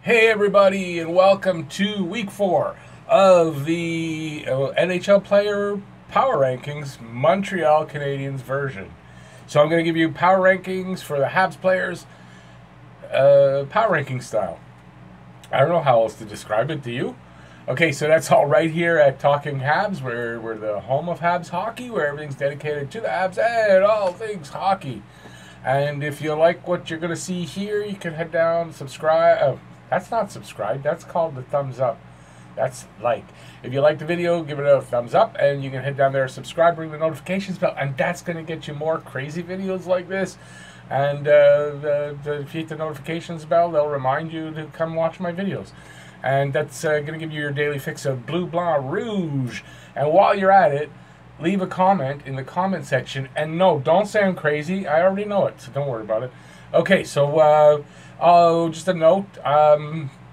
Hey everybody, and welcome to week 4 of the NHL Player Power Rankings Montreal Canadiens version. So I'm going to give you power rankings for the Habs players, power ranking style. I don't know how else to describe it, do you? Okay, so that's all right here at Talking Habs. We're the home of Habs hockey, where everything's dedicated to the Habs and all things hockey. And if you like what you're going to see here, you can head down, subscribe. Oh, that's not subscribe. That's called the thumbs up. That's like. If you like the video, give it a thumbs up, and you can head down there, subscribe, ring the notifications bell, and that's going to get you more crazy videos like this. And if you hit the notifications bell, they'll remind you to come watch my videos. And that's going to give you your daily fix of Bleu, Blanc, Rouge. And while you're at it, leave a comment in the comment section. And no, don't say I'm crazy. I already know it, so don't worry about it. Okay, so just a note.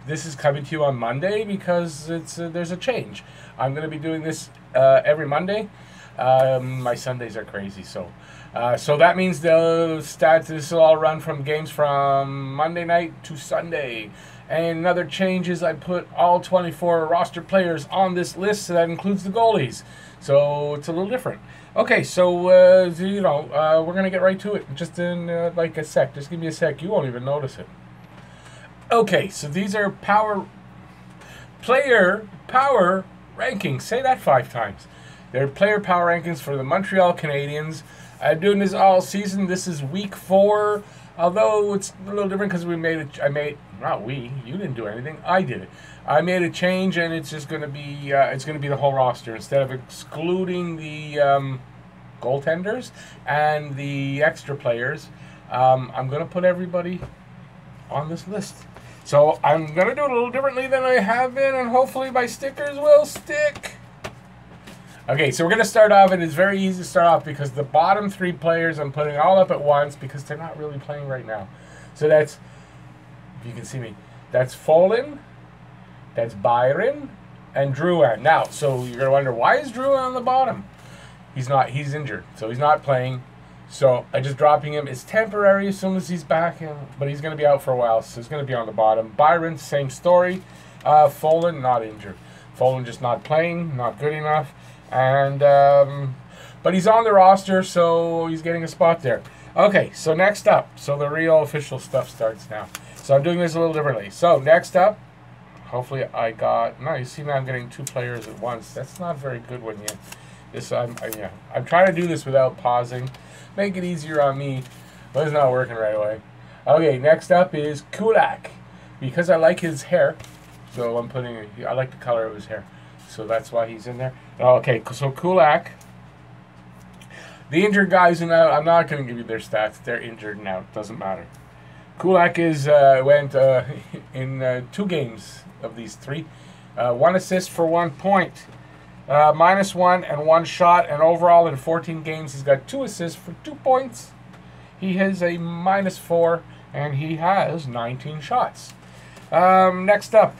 This is coming to you on Monday because there's a change. I'm going to be doing this every Monday. My Sundays are crazy, so that means the stats. This will all run from games from Monday night to Sunday. And another change is I put all 24 roster players on this list, so that includes the goalies. So it's a little different. Okay, so we're going to get right to it just in like a sec. Just give me a sec. You won't even notice it. Okay, so these are player power rankings. Say that 5 times. They're player power rankings for the Montreal Canadiens. I'm doing this all season. This is week 4. Although it's a little different because you didn't do anything. I did it. I made a change, and it's just going to be the whole roster instead of excluding the goaltenders and the extra players. I'm going to put everybody on this list. So I'm going to do it a little differently than I have been, and hopefully my stickers will stick. Okay, so we're going to start off, and it's very easy to start off because the bottom 3 players I'm putting all up at once because they're not really playing right now. So that's, if you can see me, that's Folin, that's Byron, and Drouin. Now, so you're going to wonder, why is Drouin on the bottom? He's injured, so he's not playing. So I just dropping him. It's temporary as soon as he's back, but he's going to be out for a while, so he's going to be on the bottom. Byron, same story. Folin, not injured. Folin just not playing, not good enough. And but he's on the roster, so he's getting a spot there. Okay, so next up, so the real official stuff starts now. So I'm doing this a little differently. So next up, hopefully you see now I'm getting 2 players at once. That's not very good when I'm trying to do this without pausing, make it easier on me, but it's not working right away. Okay, next up is Kulak, because I like his hair, so I like the color of his hair. So that's why he's in there. Okay, so Kulak. The injured guys in that, I'm not going to give you their stats. They're injured now. It doesn't matter. Kulak went in 2 games of these 3. 1 assist for 1 point. -1 and 1 shot. And overall in 14 games, he's got 2 assists for 2 points. He has a -4, and he has 19 shots. Next up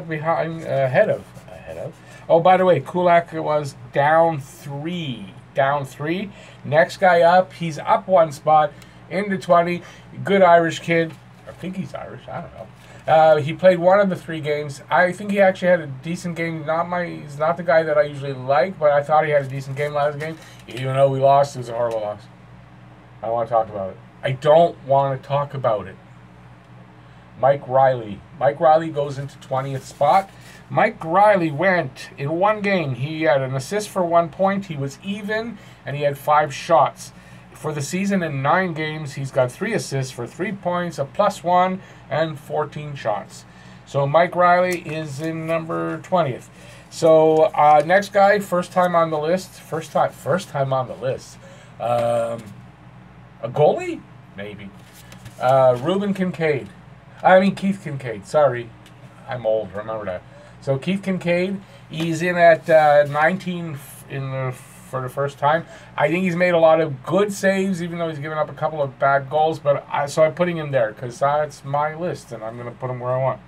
behind, ahead of. Oh, by the way, Kulak was down 3. Next guy up, he's up 1 spot into 20. Good Irish kid. I think he's Irish. I don't know. He played 1 of the 3 games. I think he actually had a decent game. He's not the guy that I usually like, but I thought he had a decent game last game. Even though we lost, it was a horrible loss. I don't want to talk about it. I don't want to talk about it. Mike Riley. Mike Riley goes into 20th spot. Mike Riley went in 1 game. He had an assist for 1 point. He was even, and he had 5 shots. For the season in 9 games, he's got 3 assists for 3 points, a +1, and 14 shots. So Mike Riley is in number 20th. So next guy, first time on the list. First time on the list. A goalie? Maybe. Keith Kincaid. Sorry. I'm old. Remember that. So Keith Kincaid, he's in at 19 for the first time. I think he's made a lot of good saves, even though he's given up a couple of bad goals. So I'm putting him there because that's my list, and I'm going to put him where I want.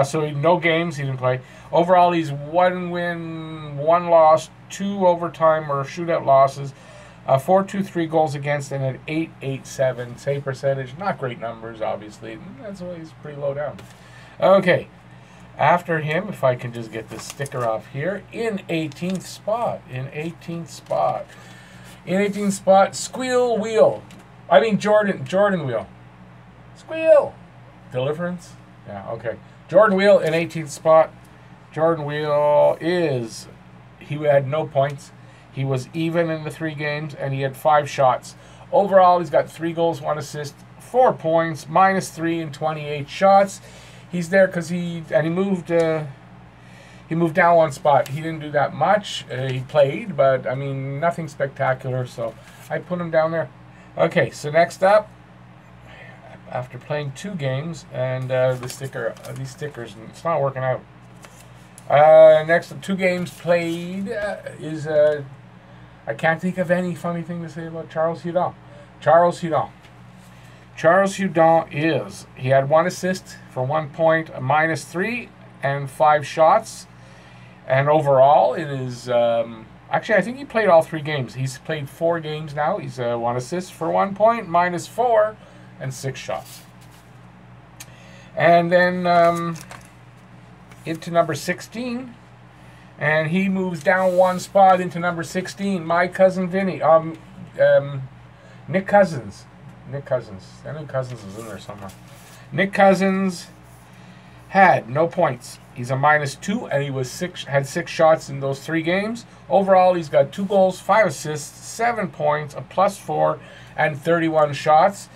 So no games, he didn't play. Overall, he's 1 win, 1 loss, 2 overtime or shootout losses. .423 goals against, and an .887 save percentage. Not great numbers, obviously. That's why he's pretty low down. Okay. After him, if I can just get the sticker off here, in 18th spot. In 18th spot. In 18th spot, Squeal Wheel. I mean, Jordan Wheel. Squeal. Deliverance? Yeah, okay. Jordan Wheel in 18th spot. Jordan Wheel is, he had no points. He was even in the 3 games, and he had 5 shots. Overall, he's got 3 goals, 1 assist, 4 points, -3 in 28 shots. He's there because he moved down 1 spot. He didn't do that much. He played, but I mean nothing spectacular. So I put him down there. Okay, so next up, after playing 2 games and these stickers, it's not working out. Next, 2 games played is I can't think of any funny thing to say about Charles Hudon. Charles Hudon is, he had 1 assist for 1 point, a -3, and 5 shots. And overall, it is, actually, I think he played all 3 games. He's played 4 games now. He's 1 assist for 1 point, -4, and 6 shots. And then into number 16, and he moves down 1 spot into number 16. My cousin Vinny, Nick Cousins. I knew Cousins was in there somewhere. Nick Cousins had no points. He's a -2, and he had 6 shots in those 3 games. Overall, he's got 2 goals, 5 assists, 7 points, a +4, and 31 shots.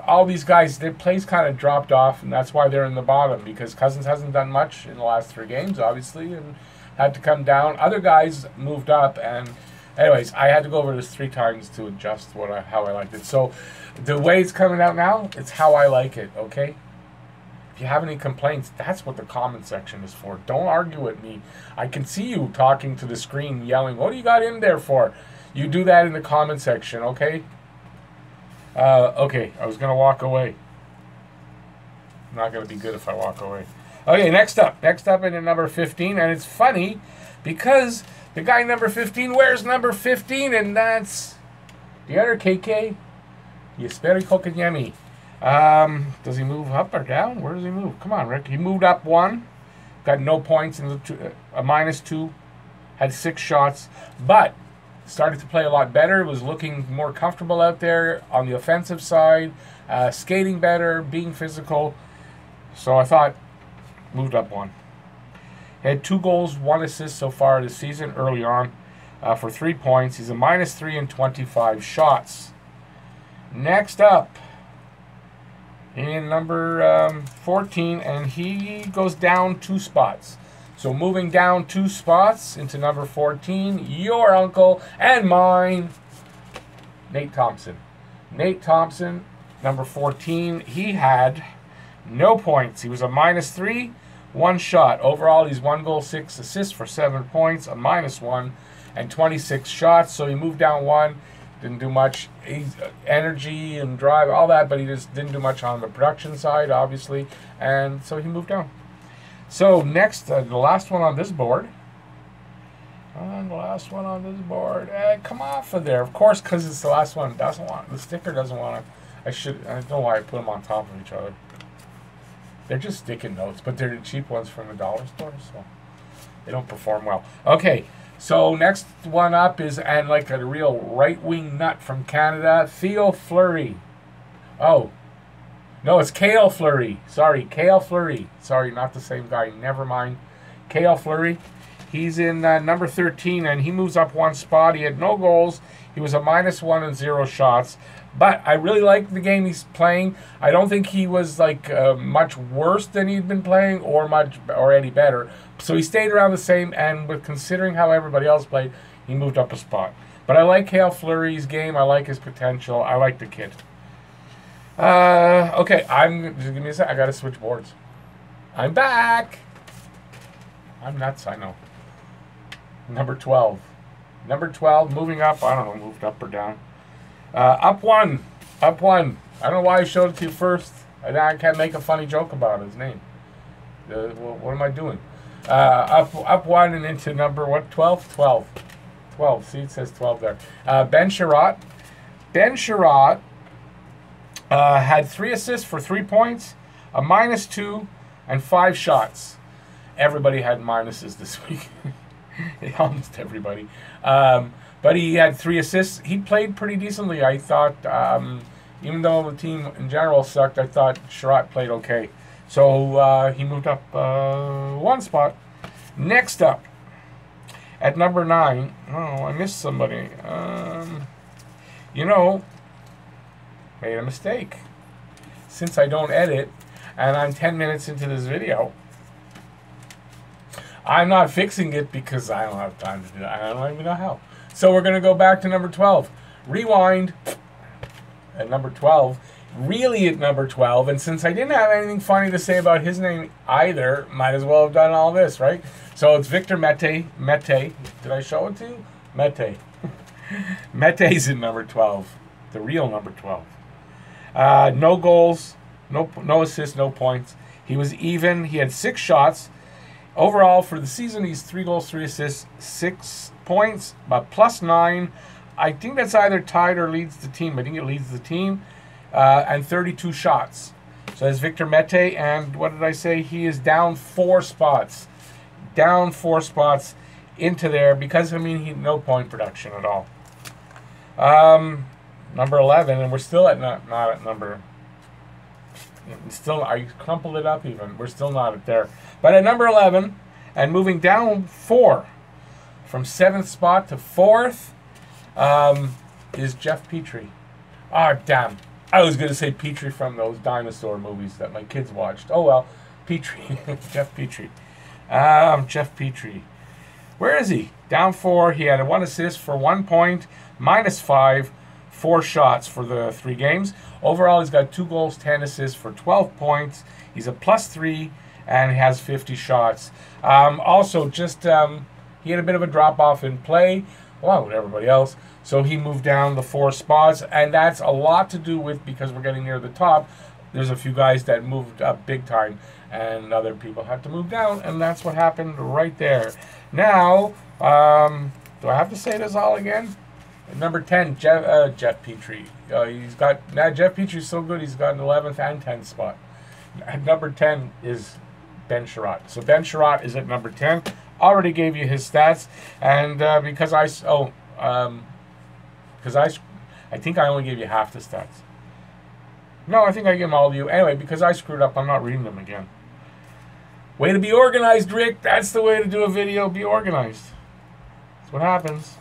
All these guys, their plays kind of dropped off, and that's why they're in the bottom, because Cousins hasn't done much in the last 3 games, obviously, and had to come down. Other guys moved up, and anyways, I had to go over this 3 times to adjust how I liked it. So the way it's coming out now, it's how I like it, okay? If you have any complaints, that's what the comment section is for. Don't argue with me. I can see you talking to the screen, yelling, what do you got in there for? You do that in the comment section, okay? Okay, I was going to walk away. Not going to be good if I walk away. Okay, next up in number 15, and it's funny because the guy number 15 wears number 15, and that's the other KK, Jesperi Kotkaniemi. Does he move up or down? Where does he move? Come on, Rick. He moved up 1, got no points, in a -2, had 6 shots, but started to play a lot better, was looking more comfortable out there on the offensive side, skating better, being physical. So I thought, moved up 1. He had 2 goals, 1 assist so far this season early on for 3 points. He's a -3 in 25 shots. Next up, in number 14, and he goes down 2 spots. So moving down 2 spots into number 14, your uncle and mine, Nate Thompson. Nate Thompson, number 14, he had no points. He was a -3, 1 shot. Overall, he's 1 goal, 6 assists for 7 points, a -1, and 26 shots. So he moved down 1, didn't do much. He's energy and drive, all that, but he just didn't do much on the production side, obviously, and so he moved down. So next, the last one on this board. Come off of there, of course, because it's the last one. The sticker doesn't want to. I don't know why I put them on top of each other. They're just sticky notes, but they're the cheap ones from the dollar store, so they don't perform well. Okay, so next one up is, and like a real right-wing nut from Canada, Theo Fleury. Oh, no, it's Cale Fleury. Sorry, Cale Fleury. Sorry, not the same guy. Never mind. Cale Fleury. He's in number 13, and he moves up 1 spot. He had no goals. He was a -1 and 0 shots. But I really like the game he's playing. I don't think he was like much worse than he'd been playing, or any better. So he stayed around the same, and with considering how everybody else played, he moved up a spot. But I like Cale Fleury's game. I like his potential. I like the kid. Okay, just give me a sec. I gotta switch boards. I'm back. I'm nuts, I know. Number 12. Number 12, moving up. I don't know, moved up or down. Up 1. Up 1. I don't know why I showed it to you first. I can't make a funny joke about his name. What am I doing? Up 1 and into number, what, 12? 12. 12. See, it says 12 there. Ben Sherratt. Ben Sherratt had 3 assists for 3 points, a -2, and 5 shots. Everybody had minuses this week. Almost everybody. But he had 3 assists. He played pretty decently, I thought. Even though the team in general sucked, I thought Sherratt played okay. So he moved up 1 spot. Next up, at number 9. Oh, I missed somebody. You know, made a mistake. Since I don't edit, and I'm 10 minutes into this video, I'm not fixing it because I don't have time to do that. I don't even know how. So we're going to go back to number 12. Rewind at number 12. Really at number 12. And since I didn't have anything funny to say about his name either, might as well have done all this, right? So it's Victor Mete. Mete. Did I show it to you? Mete. Mete's in number 12. The real number 12. No goals, no assists, no points. He was even. He had 6 shots. Overall, for the season, he's 3 goals, 3 assists, 6 points, but +9. I think that's either tied or leads the team. I think it leads the team. And 32 shots. So that's Victor Mete. And what did I say? He is down 4 spots. Down 4 spots into there because, I mean, he no point production at all. Number 11, and we're still at not at number. Still, I crumpled it up even. We're still not at there. But at number 11, and moving down 4, from 7th spot to 4th, is Jeff Petrie. Ah, damn. I was going to say Petrie from those dinosaur movies that my kids watched. Oh, well. Petrie. Jeff Petrie. Jeff Petrie. Where is he? Down 4. He had 1 assist for 1 point, -5, 4 shots for the 3 games. Overall, he's got 2 goals, 10 assists for 12 points. He's a +3 and has 50 shots. Also, just he had a bit of a drop-off in play, along with everybody else. So he moved down the 4 spots, and that's a lot to do with, because we're getting near the top, there's a few guys that moved up big time, and other people had to move down, and that's what happened right there. Now, do I have to say this all again? Number 10, Jeff Petrie. Jeff Petrie's so good, he's got an 11th and 10th spot. At number 10 is Ben Sherratt. So Ben Sherratt is at number 10. Already gave you his stats, and because I think I only gave you half the stats. No, I think I gave them all to you. Anyway, because I screwed up, I'm not reading them again. Way to be organized, Rick. That's the way to do a video. Be organized. That's what happens.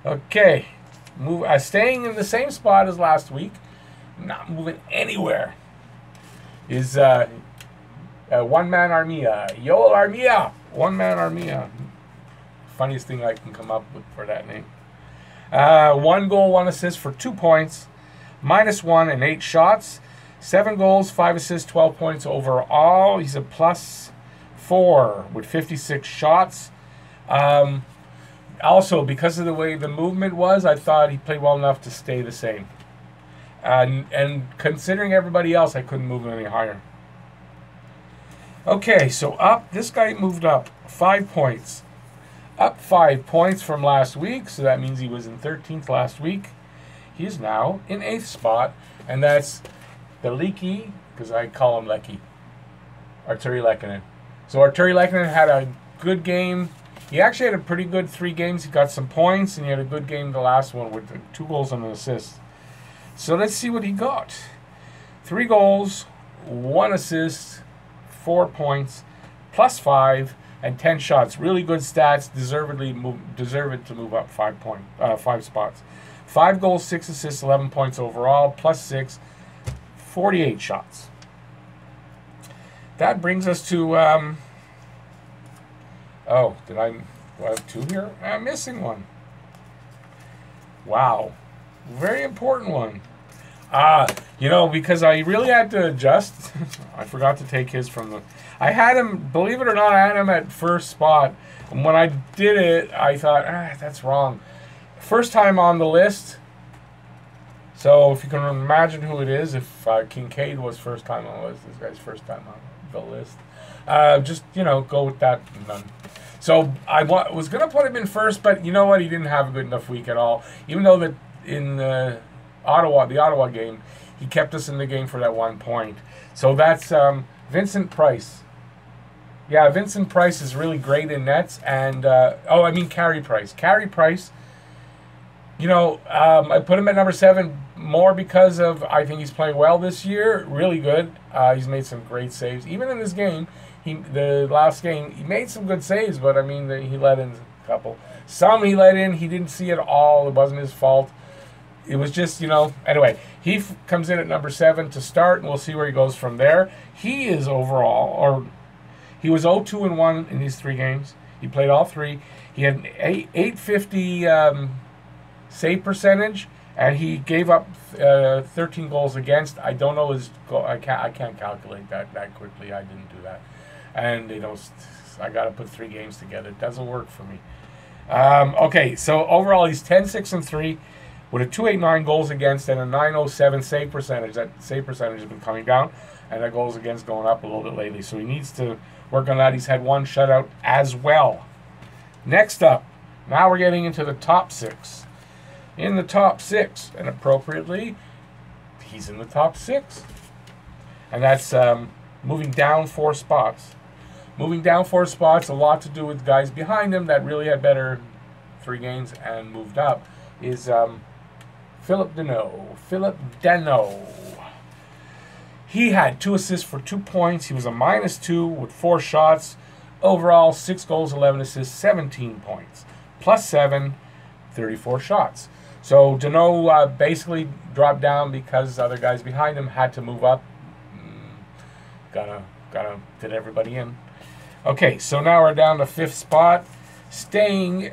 Okay. Staying in the same spot as last week, not moving anywhere, is one-man Armia. Yolo Army. One-man Armia. Funniest thing I can come up with for that name. 1 goal, 1 assist for 2 points, -1 and 8 shots. 7 goals, 5 assists, 12 points overall. He's a +4 with 56 shots. Also, because of the way the movement was, I thought he played well enough to stay the same. And considering everybody else, I couldn't move him any higher. Okay, so this guy moved up 5 points. Up 5 points from last week, so that means he was in 13th last week. He is now in 8th spot, and that's the Leaky, because I call him Lecky, Arturi Lehkonen. So Arturi Lehkonen had a good game. He actually had a pretty good 3 games. He got some points, and he had a good game the last one with 2 goals and an assist. So let's see what he got. 3 goals, 1 assist, 4 points, +5, and 10 shots. Really good stats. Deserve it to move up 5 spots. 5 goals, 6 assists, 11 points overall, +6, 48 shots. That brings us to do I have 2 here? I'm missing one. Wow. Very important one. Because I really had to adjust. I forgot to take his from the... I had him, believe it or not, I had him at 1st spot. And when I did it, I thought, that's wrong. First time on the list. So if you can imagine who it is, if Kincaid was first time on the list, this guy's first time on the list. Just, go with that. None. So I was going to put him in first, but you know what? He didn't have a good enough week at all. Even though that in the Ottawa game, he kept us in the game for that 1 point. So that's Vincent Price. Yeah, Vincent Price is really great in nets. And, Carey Price. Carey Price, I put him at number 7 more because of I think he's playing well this year. Really good. He's made some great saves. Even in this game, the last game, he made some good saves, but, he let in a couple. Some he let in, he didn't see it all. It wasn't his fault. It was just, anyway, he comes in at number 7 to start, and we'll see where he goes from there. He is he was 0-2-1 in these 3 games. He played all 3. He had an 850 save percentage, and he gave up 13 goals against. I don't know his goal. I can't calculate that quickly. I didn't do that. And I got to put 3 games together. It doesn't work for me. Okay, so overall he's 10-6-3 with a 289 goals against and a 907 save percentage. That save percentage has been coming down, and that goals against going up a little bit lately. So he needs to work on that. He's had 1 shutout as well. Next up, now we're getting into the top 6. In the top 6, and appropriately, he's in the top 6. And that's moving down 4 spots. Moving down 4 spots, a lot to do with guys behind him that really had better 3 games and moved up, is Philip Danault. He had 2 assists for 2 points. He was a -2 with 4 shots. Overall, 6 goals, 11 assists, 17 points. +7, 34 shots. So Danault basically dropped down because other guys behind him had to move up. Gotta fit everybody in. Okay, so now we're down to 5th spot. Staying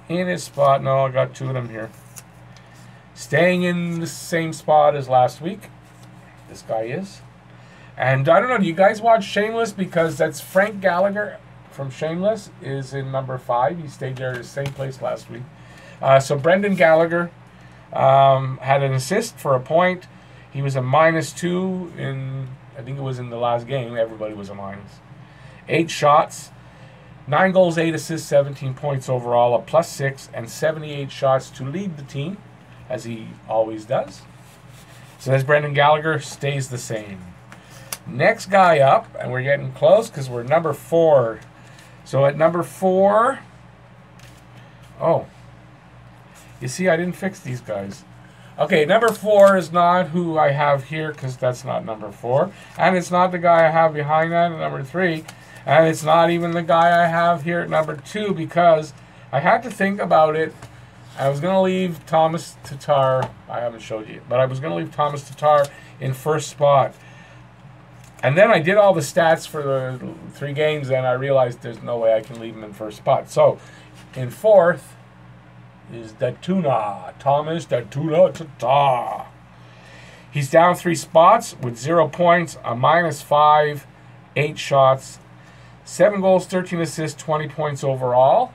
in his spot. No, I got 2 of them here. Staying in the same spot as last week. This guy is. And I don't know, do you guys watch Shameless? Because that's Frank Gallagher from Shameless is in number 5. He stayed there at the same place last week. So Brendan Gallagher had an assist for a point. He was a -2 in, I think it was in the last game. Everybody was a minus. 8 shots, 9 goals, 8 assists, 17 points overall, a +6, and 78 shots to lead the team, as he always does. So that's Brendan Gallagher, stays the same. Next guy up, and we're getting close because we're number 4. So at number 4, you see, I didn't fix these guys. Okay, number 4 is not who I have here because that's not number 4. And it's not the guy I have behind that at number 3. And it's not even the guy I have here at number 2 because I had to think about it. I was going to leave Thomas Tatar. I haven't showed you, but I was going to leave Thomas Tatar in 1st spot. And then I did all the stats for the 3 games, and I realized there's no way I can leave him in 1st spot. So in 4th is Thomas Tatar. He's down 3 spots with 0 points, a -5, 8 shots, 7 goals, 13 assists, 20 points overall.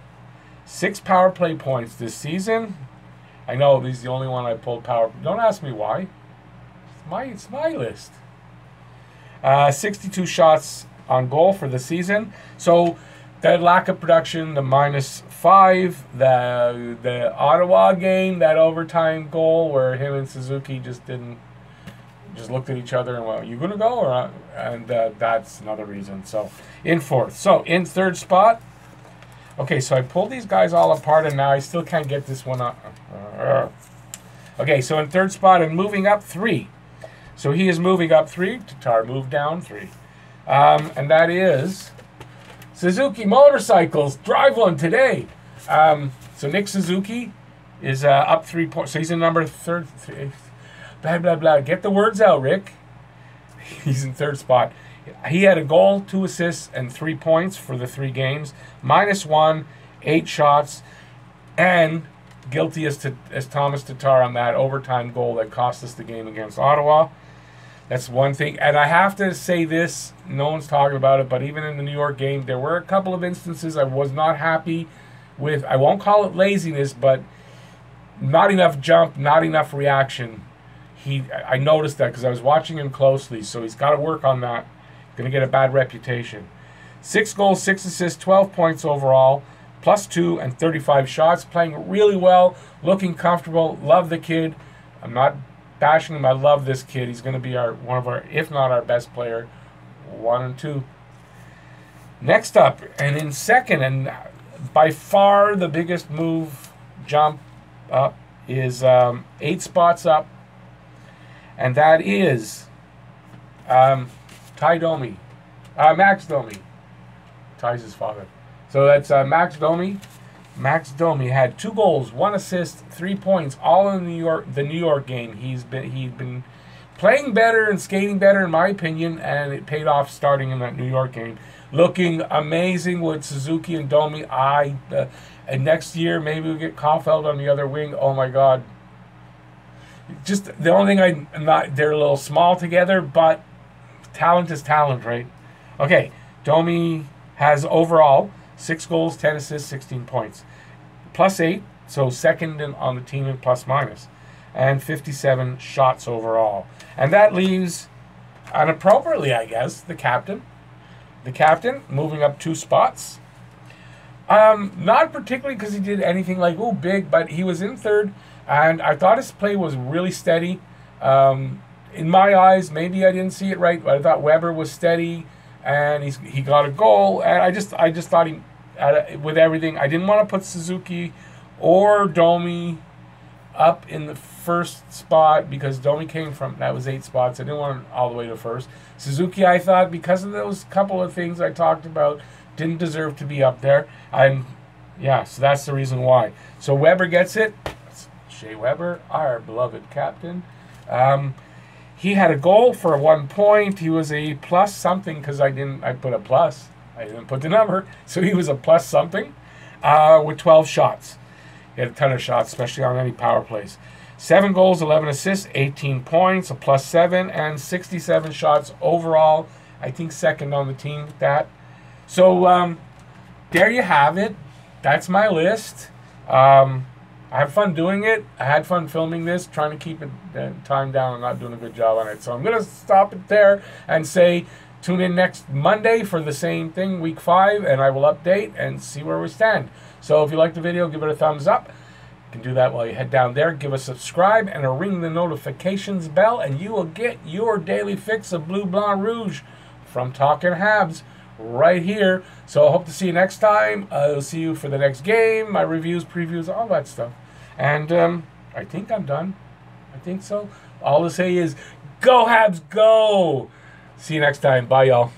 6 power play points this season. I know he's the only one I pulled power. Don't ask me why. It's my list. 62 shots on goal for the season. So that lack of production, the -5, the Ottawa game, that overtime goal where him and Suzuki just looked at each other and went, "You gonna go?" Or not? And that's another reason. So in 4th. So in 3rd spot. Okay, so I pulled these guys all apart, and now I still can't get this one up. Okay, so in 3rd spot and moving up 3. So he is moving up 3. Tatar moved down 3. And that is Suzuki Motorcycles. Drive one today. So Nick Suzuki is up 3 points. So he's in number 3rd. Blah, blah, blah. Get the words out, Rick. He's in 3rd spot. He had a goal, 2 assists, and 3 points for the 3 games. -1, 8 shots, and guilty as Thomas Tatar on that overtime goal that cost us the game against Ottawa. That's one thing. And I have to say this, no one's talking about it, but even in the New York game, there were a couple of instances I was not happy with. I won't call it laziness, but not enough jump, not enough reaction. I noticed that because I was watching him closely, so he's got to work on that. Going to get a bad reputation. 6 goals, 6 assists, 12 points overall, +2 and 35 shots. Playing really well, looking comfortable. Love the kid. I'm not bashing him. I love this kid. He's going to be one of our, if not our best player, 1 and 2. Next up, and in second, and by far the biggest jump up, is 8 spots up, and that is Domi. Max Domi. Ty's his father. So that's Max Domi. Max Domi had 2 goals, 1 assist, 3 points, all in the New York game. He's been playing better and skating better, in my opinion, and it paid off starting in that New York game. Looking amazing with Suzuki and Domi. And next year maybe we'll get Caulfield on the other wing. Oh my God! Just the only thing they're a little small together, but talent is talent, right? Okay, Domi has overall 6 goals, 10 assists, 16 points, +8, so second on the team in plus-minus, and 57 shots overall. And that leaves, inappropriately, I guess, the captain. The captain moving up 2 spots. Not particularly because he did anything like, oh, big, but he was in third, and I thought his play was really steady. In my eyes, maybe I didn't see it right, but I thought Webber was steady, and he got a goal, and I just thought he, with everything, I didn't want to put Suzuki or Domi up in the first spot because Domi came from, that was 8 spots. I didn't want him all the way to first. Suzuki, I thought, because of those couple of things I talked about, didn't deserve to be up there. And yeah, so that's the reason why. So Webber gets it. Shay Webber, our beloved captain. He had a goal for 1 point. He was a plus something because I put a plus. I didn't put the number. So he was a plus something with 12 shots. He had a ton of shots, especially on any power plays. 7 goals, 11 assists, 18 points, a +7, and 67 shots overall. I think second on the team with that. So there you have it. That's my list. I have fun doing it. I had fun filming this, trying to keep it time down. I'm not doing a good job on it. So I'm going to stop it there and say tune in next Monday for the same thing, week 5, and I will update and see where we stand. So if you like the video, give it a thumbs up. You can do that while you head down there. Give a subscribe and ring the notifications bell, and you will get your daily fix of Blue Blanc Rouge from Talking Habs right here. So I hope to see you next time. I'll see you for the next game, my reviews, previews, all that stuff. And I think I'm done. I think so. All to say is, go Habs, go! See you next time. Bye, y'all.